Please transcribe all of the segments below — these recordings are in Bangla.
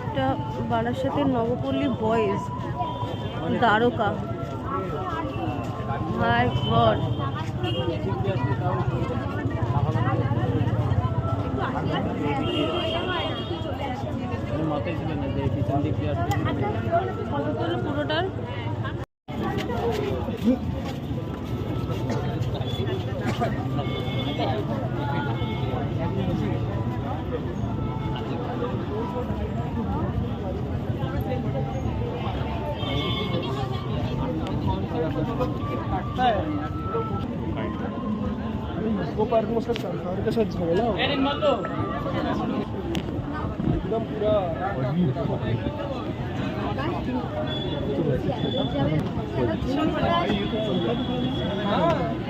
এটা বারাসাতের নবপল্লী বয়েজ দ্বারকা। মাই গড, পুরোটার वो पार्क में उसका सरकार के साथ झगड़ा हो एकदम पूरा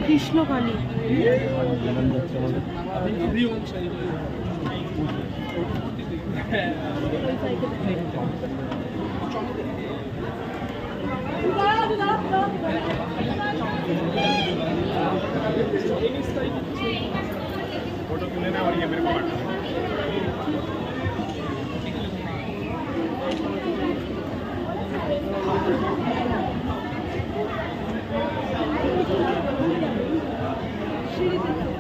কৃষ্ণকালী। फोटो तुले ना और ये मेरे को সিঁড়িতে